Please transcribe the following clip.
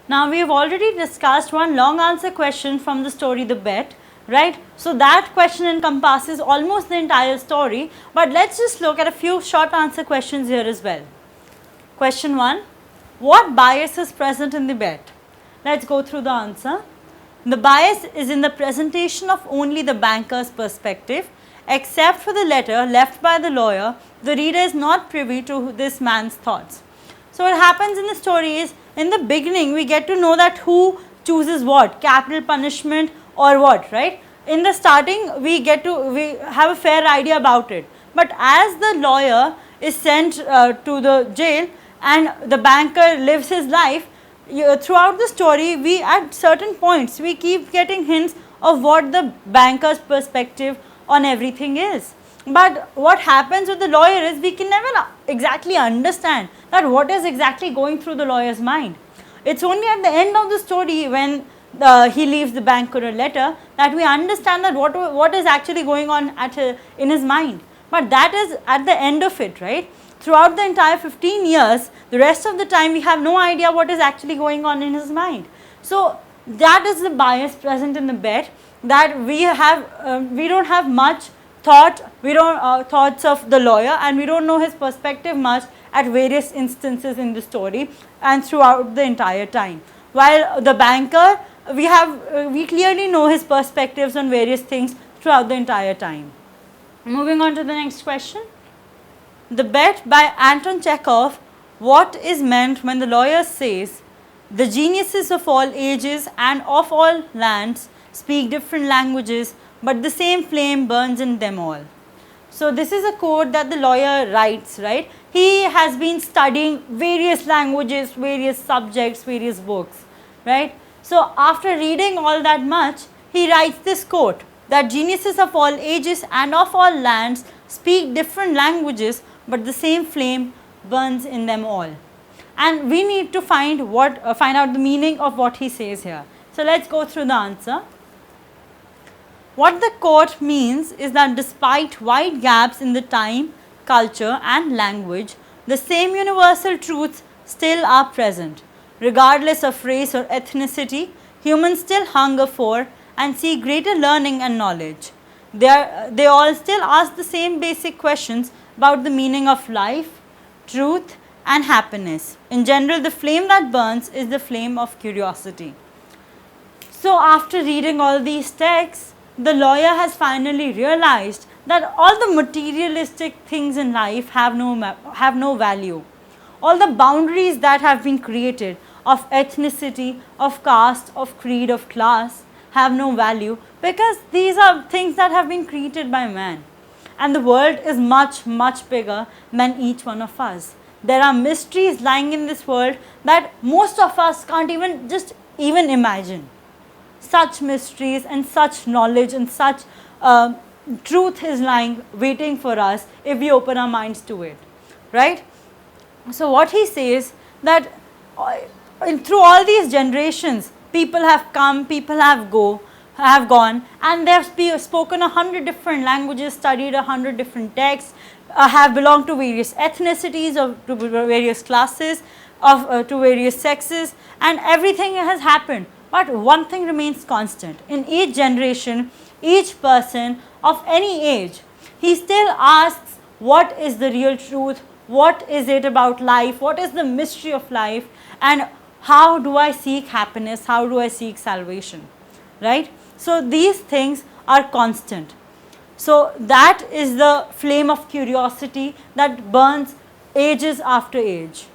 Now we have already discussed one long answer question from the story The Bet, right? So that question encompasses almost the entire story, but let's just look at a few short answer questions here as well. Question 1, what bias is present in the bet? Let's go through the answer. The bias is in the presentation of only the banker's perspective. Except for the letter left by the lawyer, the reader is not privy to this man's thoughts. So what happens in the story is, in the beginning we get to know that who chooses what, capital punishment or what, right? In the starting we have a fair idea about it, but as the lawyer is sent to the jail and the banker lives his life, throughout the story we at certain points we keep getting hints of what the banker's perspective on everything is. But what happens with the lawyer is we can never exactly understand that what is exactly going through the lawyer's mind. It's only at the end of the story when he leaves the banker a letter that we understand that what is actually going on in his mind. But that is at the end of it, right? Throughout the entire 15 years, the rest of the time we have no idea what is actually going on in his mind. So that is the bias present in the bet, that we don't have much thoughts of the lawyer, and we don't know his perspective much at various instances in the story and throughout the entire time. While the banker, we clearly know his perspectives on various things throughout the entire time. Moving on to the next question. The Bet by Anton Chekhov. What is meant when the lawyer says, the geniuses of all ages and of all lands speak different languages, but the same flame burns in them all? So this is a quote that the lawyer writes, right? He has been studying various languages, various subjects, various books, right? So after reading all that much, he writes this quote, that geniuses of all ages and of all lands speak different languages, but the same flame burns in them all. And we need to find out the meaning of what he says here. So let's go through the answer. What the quote means is that despite wide gaps in the time, culture and language, the same universal truths still are present. Regardless of race or ethnicity, humans still hunger for and seek greater learning and knowledge. They all still ask the same basic questions about the meaning of life, truth and happiness. In general, the flame that burns is the flame of curiosity. So after reading all these texts, the lawyer has finally realized that all the materialistic things in life have no value. All the boundaries that have been created of ethnicity, of caste, of creed, of class have no value, because these are things that have been created by man. And the world is much, much bigger than each one of us. There are mysteries lying in this world that most of us can't even imagine. Such mysteries and such knowledge and such truth is lying waiting for us if we open our minds to it, right? So what he says, that through all these generations, people have come, people have gone, and they have spoken 100 different languages, studied 100 different texts, have belonged to various ethnicities, or to various classes, to various sexes, and everything has happened. But one thing remains constant. In each generation, each person of any age, he still asks, what is the real truth? What is it about life? What is the mystery of life? And how do I seek happiness? How do I seek salvation? Right? So these things are constant. So that is the flame of curiosity that burns ages after age.